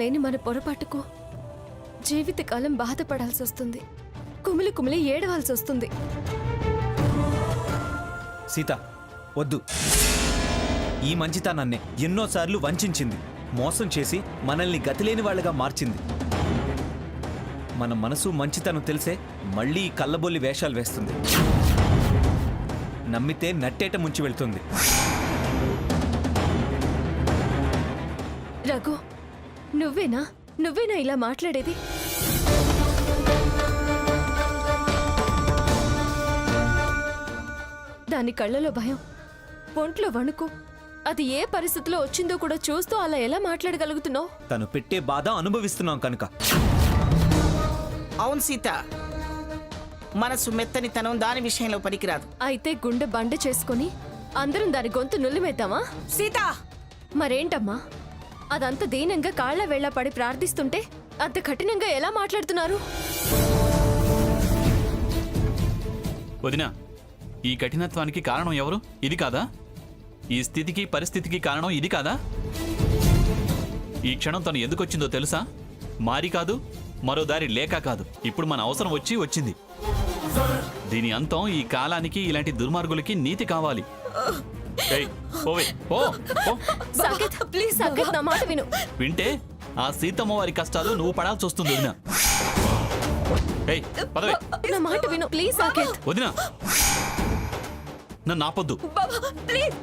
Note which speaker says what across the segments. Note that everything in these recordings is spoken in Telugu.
Speaker 1: లేని మన పొరపాటుకు జీవితకాలం బాధపడాల్సి వస్తుంది, కుమిలి కుమిలి ఏడవాల్సి వస్తుంది.
Speaker 2: సీత వద్దు. ఈ మంచితనాన్నే ఎన్నోసార్లు వంచింది, మోసం చేసి మనల్ని గతిలేని వాళ్ళగా మార్చింది. మన మనసు మంచితనం తెలిసే మళ్ళీ ఈ కళ్ళబొల్లి వేషాలు వేస్తుంది. నమ్మితే నట్టేట ముంచి వెళ్తుంది.
Speaker 1: రఘు, నువ్వేనా ఇలా మాట్లాడేది? దాని కళ్ళలో భయం, ఒంట్లో వణుకు, అది ఏ పరిస్థితిలో వచ్చిందో కూడా చూస్తూ అలా ఎలా మాట్లాడగలుగుతున్నావు?
Speaker 2: తను పెట్టే బాధ అనుభవిస్తున్నాం కనుక.
Speaker 3: అవును సీత, మనసు మెత్తని తనం దాని విషయంలో పనికిరాదు.
Speaker 1: అయితే గుండె బండ చేసుకుని అందరం దాని గొంతు నులిమేద్దామా?
Speaker 3: సీత,
Speaker 1: మరేంటమ్మా, అదంత దీనంగా కాళ్ల వేళ్ల పడి ప్రార్థిస్తుంటే అంత కఠినంగా ఎలా మాట్లాడుతున్నారు?
Speaker 4: వదినా, ఈ కఠినత్వానికి కారణం ఎవరు? ఇది కాదా? ఈ స్థితికి పరిస్థితికి కారణం ఇది కాదా? ఈ క్షణం తను ఎందుకొచ్చిందో తెలుసా? మారి కాదు, మరో దారి లేక కాదు, ఇప్పుడు మన అవసరం వచ్చింది. దీని అంతం ఈ కాలానికి, ఇలాంటి దుర్మార్గులకి నీతి కావాలి.
Speaker 1: సాకేత్, ప్లీజ్ సాకేత్, నా మాట విను.
Speaker 4: వింటే ఆ సీతమ్మ వారి కష్టాలు నువ్వు పడాల్సి వస్తుంది వదినా.
Speaker 1: నా మాట విను ప్లీజ్ సాకేత్.
Speaker 4: వదినా, నన్ను ఆపొద్దు.
Speaker 1: ప్లీజ్.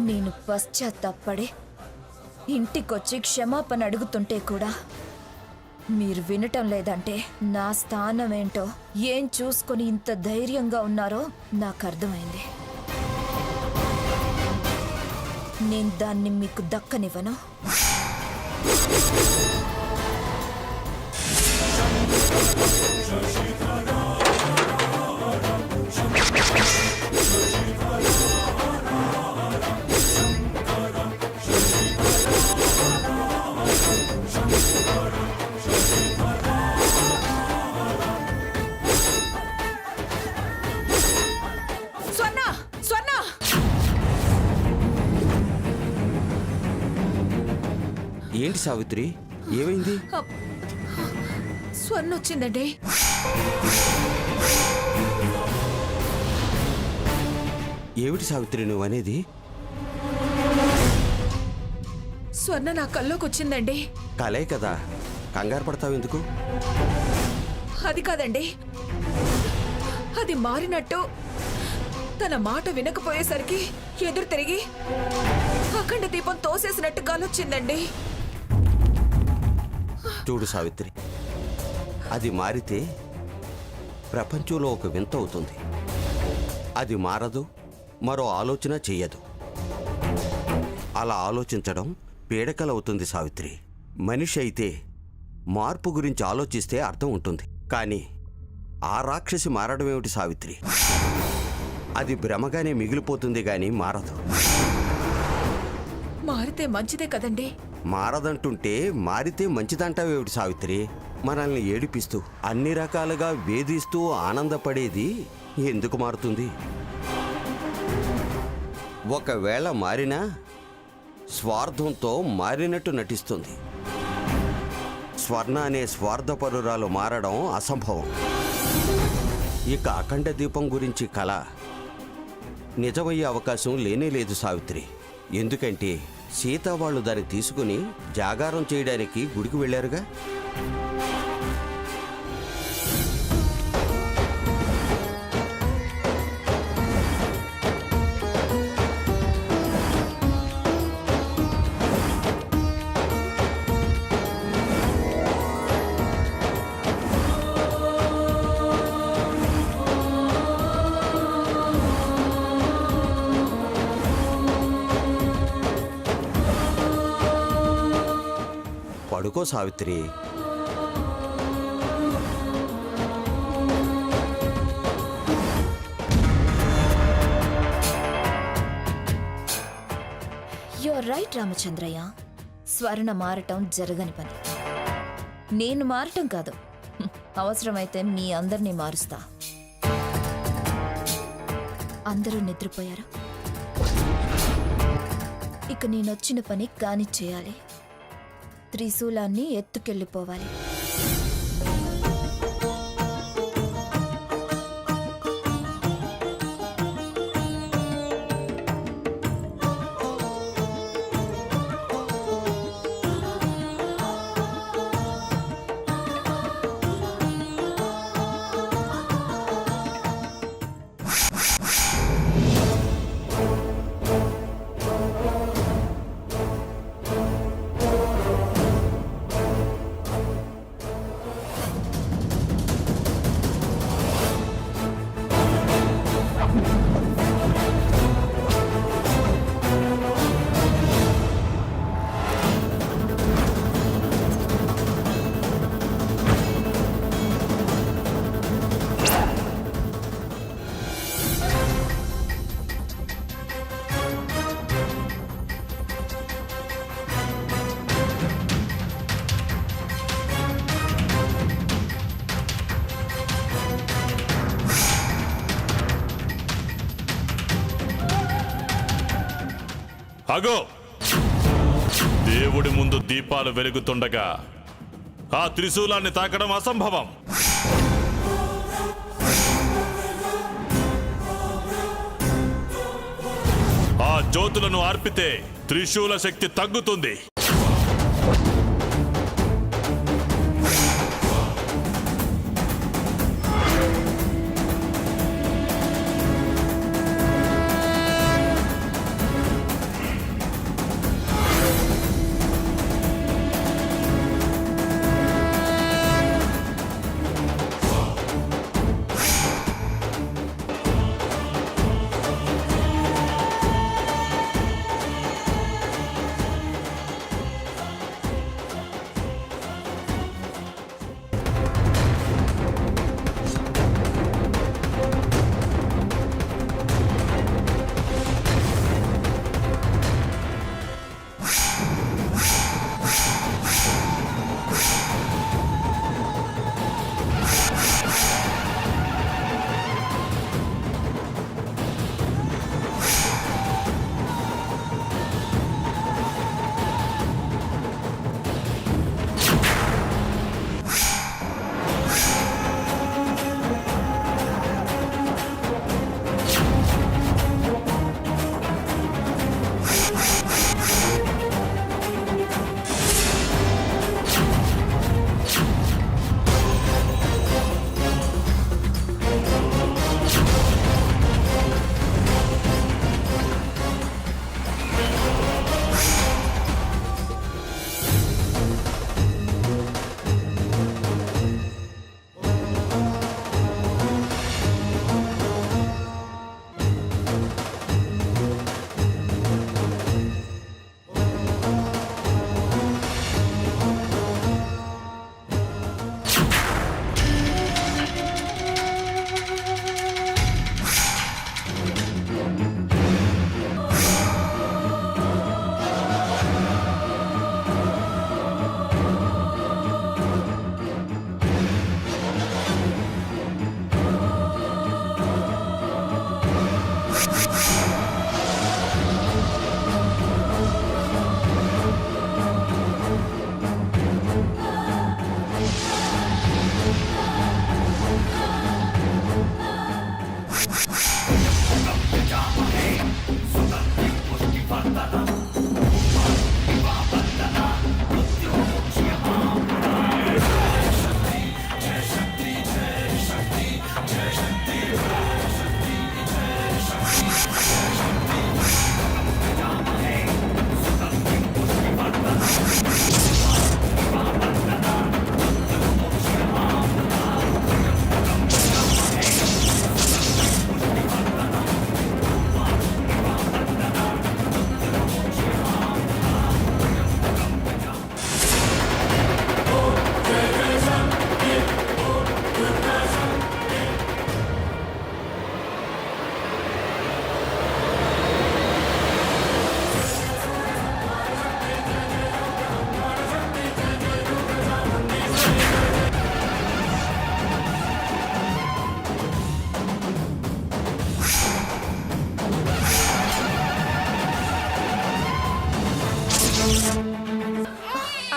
Speaker 5: నేను పశ్చాత్తాపడి ఇంటికొచ్చి క్షమాపణ అడుగుతుంటే కూడా మీరు వినటం లేదంటే నా స్థానం ఏంటో, ఏం చూసుకొని ఇంత ధైర్యంగా ఉన్నారో నాకు అర్థమైంది. నేను దాన్ని మీకు దక్కనివ్వను.
Speaker 6: ఏంటి సావిత్రి, ఏమైంది?
Speaker 5: స్వర్ణ వచ్చిందండి.
Speaker 6: ఏమిటి సావిత్రి నువ్వు అనేది?
Speaker 5: స్వర్ణ నా కల్లోకి వచ్చిందండి.
Speaker 6: కలే కదా, కంగారు పడతావు ఎందుకు?
Speaker 5: అది కాదండి, అది మారినట్టు తన మాట వినకపోయేసరికి ఎదురు తిరిగి అఖండ దీపం తోసేసినట్టు గాలొచ్చిందండి.
Speaker 6: చూడు సావిత్రి, అది మారితే ప్రపంచంలో ఒక వింత అవుతుంది. అది మారదు, మరో ఆలోచన చెయ్యదు. అలా ఆలోచించడం పీడకలవుతుంది సావిత్రి. మనిషి అయితే మార్పు గురించి ఆలోచిస్తే అర్థం ఉంటుంది. కానీ ఆ రాక్షసి మారడం ఏమిటి సావిత్రి? అది భ్రమగానే మిగిలిపోతుంది గాని మారదు.
Speaker 5: మారితే మంచిదే కదండి.
Speaker 6: మారదంటుంటే మారితే మంచిదంటావేమిటి సావిత్రి? మనల్ని ఏడిపిస్తూ అన్ని రకాలుగా వేధిస్తూ ఆనందపడేది ఎందుకు మారుతుంది? ఒకవేళ మారినా స్వార్థంతో మారినట్టు నటిస్తుంది. స్వర్ణ అనే స్వార్థపరురాలు మారడం అసంభవం. ఇక అఖండ దీపం గురించి కల నిజమయ్యే అవకాశం లేనేలేదు సావిత్రి. ఎందుకంటే సీత వాళ్ళు దాన్ని తీసుకుని జాగారం చేయడానికి గుడికి వెళ్ళారుగా. ఎందుకో సావిత్రి.
Speaker 7: Your right Ramachandraiah. స్వర్ణ మారటం జరగని పని. నేను మారటం కాదు, అవసరమైతే మీ అందరినీ మారుస్తా. అందరూ నిద్రపోయారు. ఇక నేనొచ్చిన పని కాని చేయాలి. త్రిశూలాన్ని ఎత్తుకెళ్ళిపోవాలి.
Speaker 8: అగో, దేవుడి ముందు దీపాలు వెలుగుతుండగా ఆ త్రిశూలాన్ని తాకడం అసంభవం. ఆ జ్యోతులను ఆర్పితే త్రిశూల శక్తి తగ్గుతుంది.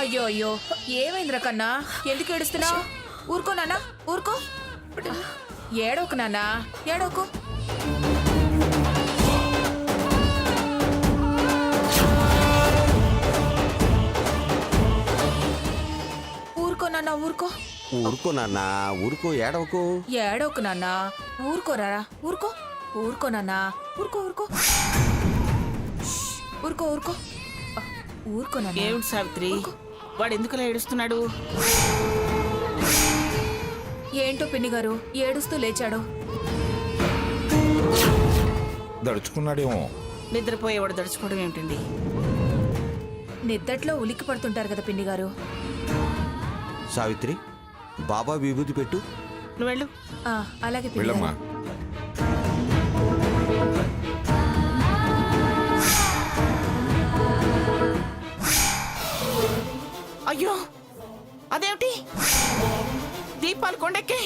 Speaker 5: అయ్యో అయ్యో ఏమైందిరా కన్నా ఎందుకు ఏడుస్తున్నావు? ఊరుకో నాన్న ఊరుకో. ఏడోకు నాన్న ఏడోకు. ఊరుకో నాన్న ఊరుకో.
Speaker 6: ఊరుకో నాన్న ఊరుకో, ఏడవకు.
Speaker 5: ఏడోకు నాన్న ఊరుకోరా ఊరుకో. ఊరుకో నాన్న ఊరుకో ఊరుకో. ఊరుకో ఊరుకో. ఊరుకో నాన్న.
Speaker 3: ఏమిటి సావిత్రి, వాడు ఎందుకలా ఏడుస్తున్నాడు?
Speaker 5: ఏంటో పిన్ని గారు ఏడుస్తూ లేచాడు.
Speaker 9: దడుచుకున్నాడేమో.
Speaker 3: నిద్రపోయేవాడు దడుచుకోవడం ఏమిటండి?
Speaker 5: నిద్దట్లో ఉలిక్కి పడుతుంటారు కదా పిన్ని గారు.
Speaker 6: సావిత్రి, బాబా విభూతి పెట్టు.
Speaker 3: నువ్వు వెళ్ళు.
Speaker 5: ఆ, అలాగే పిన్ని
Speaker 9: వెళ్ళమ్మా.
Speaker 5: గారు.
Speaker 3: అయ్యో అదేమిటి, దీపాలు కొండెక్కి.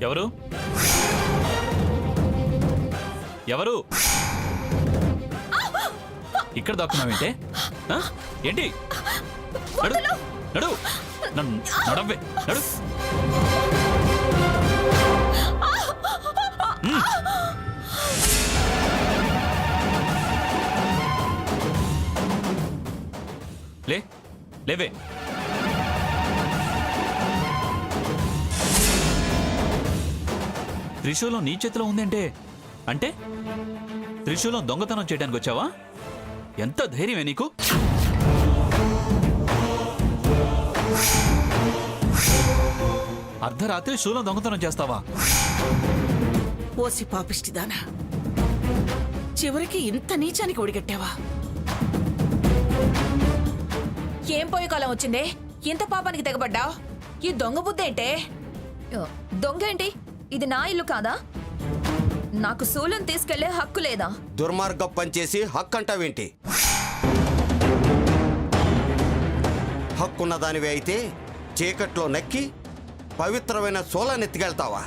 Speaker 4: ఎవరు ఎవరు ఇక్కడ దాక్కున్నావేంటే? ఆ? ఏంటి? నడు నడు నడవే నడు. లేవే. త్రిశూలం నీ చేతిలో ఉందంటే అంటే త్రిశూలం దొంగతనం చేయడానికి వచ్చావా? ఎంత ధైర్యమే నీకు? అర్ధరాత్రి శూలం దొంగతనం చేస్తావా?
Speaker 3: ఓసి పాపిష్టిదానా, చివరికి ఇంత నీచానికి ఒడిగట్టావా?
Speaker 5: ఏం పోయే కాలం వచ్చిందే ఇంత పాపానికి తెగబడ్డావు? ఈ దొంగ బుద్ధి ఏంటే?
Speaker 7: దొంగ ఏంటి? ఇది నా ఇల్లు కాదా? నాకు శూలం తీసుకెళ్లే హక్కు లేదా?
Speaker 6: దుర్మార్గం పనిచేసి హక్కు అంటావేంటి? హక్కున్న దానివి అయితే చీకట్లో నక్కి పవిత్రమైన సోలాన్ని ఎత్తికెళ్తావా?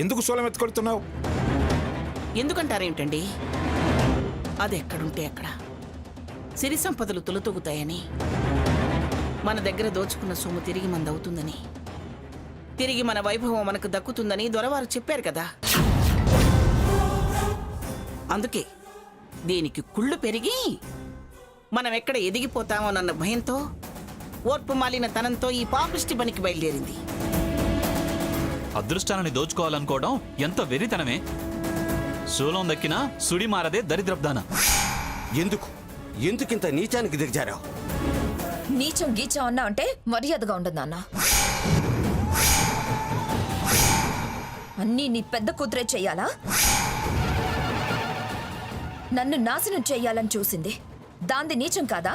Speaker 9: ఎందుకు సోలం ఎత్తుకొడుతున్నావు?
Speaker 3: ఎందుకంటారేమిటండి? అది ఎక్కడుంటే అక్కడ సిరి సంపదలు తొలుతొగుతాయని, మన దగ్గర దోచుకున్న సొమ్ము తిరిగి మందవుతుందని, తిరిగి మన వైభవం మనకు దక్కుతుందని దొరవారు చెప్పారు కదా. అందుకే దీనికి కుళ్ళు పెరిగి మనం ఎక్కడ ఎదిగిపోతామోనన్న భయంతో, ఓర్పు మాలిన తనంతో ఈ పాపిష్టి పనికి బయలుదేరింది.
Speaker 4: అదృష్టాన్ని దోచుకోవాలనుకోవడం ఎంత వెరితనమే. శూలం దక్కినా సుడి మారదే దరిద్రబ్దాన.
Speaker 6: ఎందుకింత నీచానికి దిగజారావు?
Speaker 7: నీచం గీచం అన్నా అంటే మర్యాదగా ఉండదు నాన్న. అన్నీ నీ పెద్ద కూతురే చెయ్యాలా? నన్ను నాశనం చెయ్యాలని చూసింది, దాంది నీచం కాదా?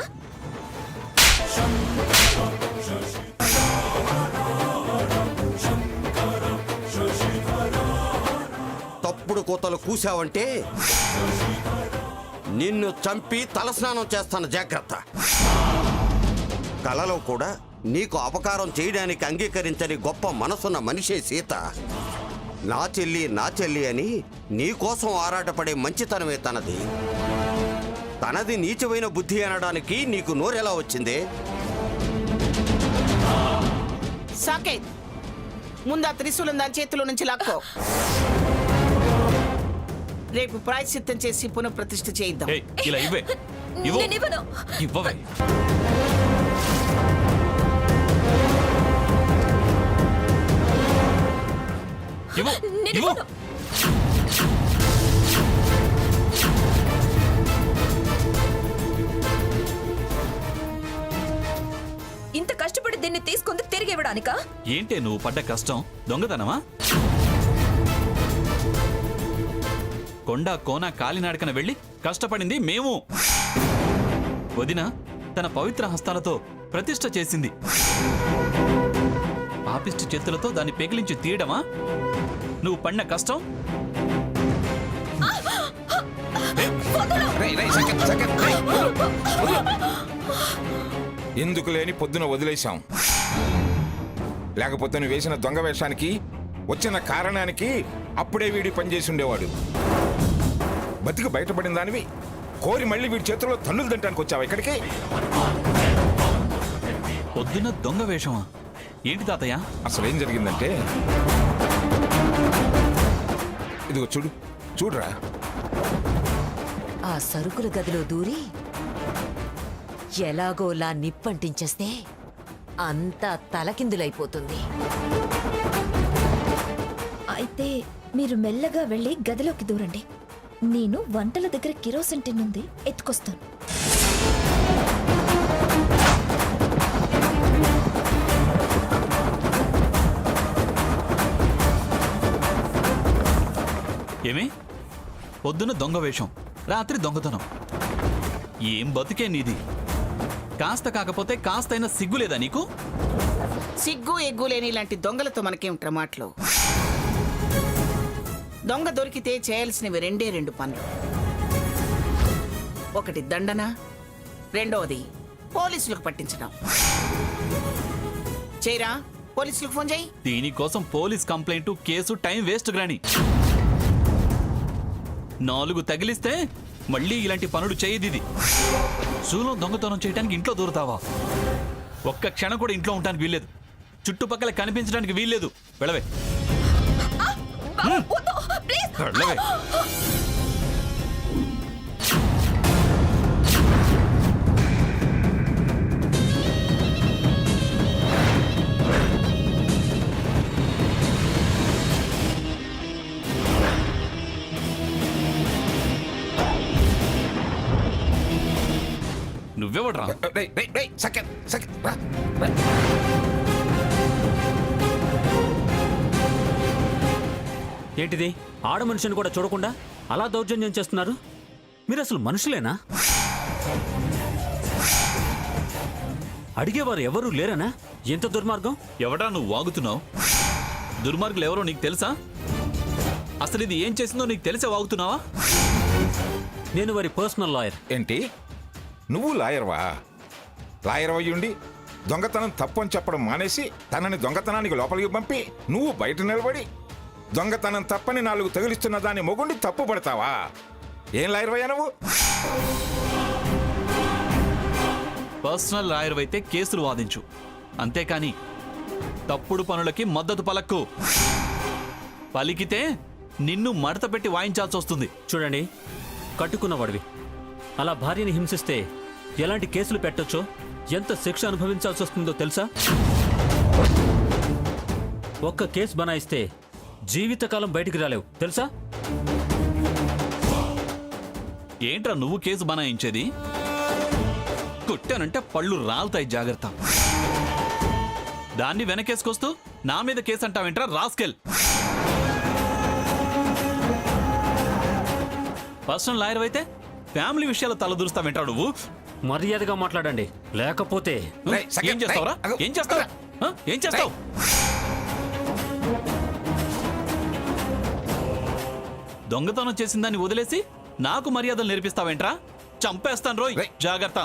Speaker 6: తప్పుడు కోతలు కూసావంటే నిన్ను చంపి తలస్నానం చేస్తాను, జాగ్రత్త. కలలో కూడా నీకు అపకారం చేయడానికి అంగీకరించని గొప్ప మనసున్న మనిషే సీత. నా చెల్లి అని నీకోసం ఆరాటపడే మంచితనమే తనది. తనది నీచమైన బుద్ధి అనడానికి నీకు నోరెలా వచ్చిందే?
Speaker 3: సాకేత్, ముందు ఆ త్రిశూలం దాని చేతిలో నుంచి లాక్కో. రేపు ప్రాయశ్చిత్తం చేసి పునఃప్రతిష్ఠ చేయిద్దాం.
Speaker 4: ఏయ్, ఇలా ఇవ్వే. ఇవ్వు.
Speaker 7: నేనివ్వను.
Speaker 4: ఇవ్వవే. ఇవ్వు. ఇవ్వు.
Speaker 7: నేనివ్వను. ఇంత కష్టపడి దీన్ని తీసుకుంది తిరిగి ఇవ్వడానికా?
Speaker 4: ఏంటే నువ్వు పడ్డ కష్టం? దొంగతనమా? కొండ కోన కాలినాడకన వెళ్ళి కష్టపడింది మేము. వదిన తన పవిత్ర హస్తాలతో ప్రతిష్ఠ చేసింది. పాపిష్టి చేతులతో దాన్ని పెగిలించి తీయడమా నువ్వు పడిన కష్టం?
Speaker 9: ఎందుకు లేని పొద్దున వదిలేశాం. లేకపోతే నువ్వు వేసిన దొంగ వేషానికి వచ్చిన కారణానికి అప్పుడే వీడి పనిచేసి ఉండేవాడు. బతికి బయటపడిన దానివి కోరి మళ్ళీ వీడి చేతుల్లో తన్నులు తింటానికి వచ్చావా ఇక్కడికి?
Speaker 4: పొద్దున్న దొంగ వేషమా ఏంటి తాతయ్య?
Speaker 9: అసలు ఏం జరిగిందంటే, ఇదిగో చూడు, చూడరా.
Speaker 10: ఆ సరుకుల గదిలో దూరి ఎలాగోలా నిప్పంటించేస్తే అంతా తలకిందులైపోతుంది.
Speaker 7: అయితే మీరు మెల్లగా వెళ్ళి గదిలోకి దూరండి. నేను వంటల దగ్గర కిరోసిన్ టిన్ ఉంది, ఎత్తుకొస్తాను.
Speaker 4: ఏమి పొద్దున దొంగ వేషం, రాత్రి దొంగతనం. ఏం బతుకే నీది? కాస్త కాకపోతే కాస్తైనా సిగ్గు లేదా నీకు?
Speaker 3: సిగ్గు ఎగ్గు లేని ఇలాంటి దొంగలతో మనకేమిట్రా మాటలు? దొంగ దొరికితే చేయాల్సినవి రెండు పనులు. ఒకటి దండన, రెండవది పోలీసులకు పట్టించడం. చేయరా, పోలీసులకు ఫోన్ చేయి.
Speaker 4: దీనికోసం police complaint, case, time waste గ్రాని. 4 తగిలిస్తే మళ్ళీ ఇలాంటి పనులు చేయదిది. శూలం దొంగతనం చేయడానికి ఇంట్లో దూరతావా? ఒక్క క్షణం కూడా ఇంట్లో ఉండడానికి వీల్లేదు. చుట్టుపక్కల కనిపించడానికి వీల్లేదు. వెళ్ళవే, వెళ్ళవే. నువ్వెవడ్రా?
Speaker 9: రేయ్, రేయ్, రేయ్, సెకండ్, సెకండ్, రా, రా.
Speaker 11: ఏంటిది? ఆడ మనిషిని కూడా చూడకుండా అలా దౌర్జన్యం చేస్తున్నారు. మీరు అసలు మనుషులేనా? అడిగేవారు ఎవరూ లేరనా? ఎంత దుర్మార్గం!
Speaker 4: ఎవడా నువ్వు వాగుతున్నావు? దుర్మార్గులు ఎవరో నీకు తెలుసా? అసలు ఇది ఏం చేసిందో నీకు తెలిసే వాగుతున్నావా?
Speaker 11: నేను వారి పర్సనల్ లాయర్.
Speaker 9: ఏంటి, నువ్వు లాయర్వా? లాయర్ అయ్యుండి దొంగతనం తప్పు అని చెప్పడం మానేసి తనని దొంగతనానికి లోపలికి పంపి నువ్వు బయట నిలబడి దొంగతనం తప్పని 4 తగిలిస్తున్న దాన్ని మొగుండి తప్పు పడతావా? ఏం లాయర్ అయ్యా నువ్వు?
Speaker 4: పర్సనల్ లాయర్ అయితే కేసులు వాదించు, అంతేకాని తప్పుడు పనులకి మద్దతు పలక్కు. పలికితే నిన్ను మడత పెట్టి వాయించాల్సి వస్తుంది.
Speaker 11: చూడండి, కట్టుకున్నవాడివి అలా భార్యని హింసిస్తే ఎలాంటి కేసులు పెట్టొచ్చో, ఎంత శిక్ష అనుభవించాల్సి వస్తుందో తెలుసా? ఒక్క కేసు బనాయిస్తే జీవితకాలం బయటికి రాలేవు, తెలుసా?
Speaker 4: ఏంట్రా నువ్వు కేసు బనాయించేది? కొట్టానంటే పళ్ళు రాలుతాయి, జాగ్రత్త. దాన్ని వెనకేసుకొస్తూ నా మీద కేసు అంటావేంట్రా రాస్కెల్? పర్సనల్ లాయర్ అయితే ఫ్యామిలీ విషయాలు తలదూరుస్తావేంట్రా నువ్వు?
Speaker 11: మర్యాదగా మాట్లాడండి, లేకపోతే
Speaker 9: రేయ్, సెకండ్,
Speaker 4: ఏం చేస్తావురా?
Speaker 9: రేయ్,
Speaker 4: ఏం చేస్తావు? ఆ? ఏం చేస్తావు? దొంగతనం చేసిన దాన్ని వదిలేసి నాకు మర్యాదలు నేర్పిస్తావేంట్రా? చంపేస్తాను రోయ్,
Speaker 9: రేయ్.
Speaker 4: జాగ్రత్త.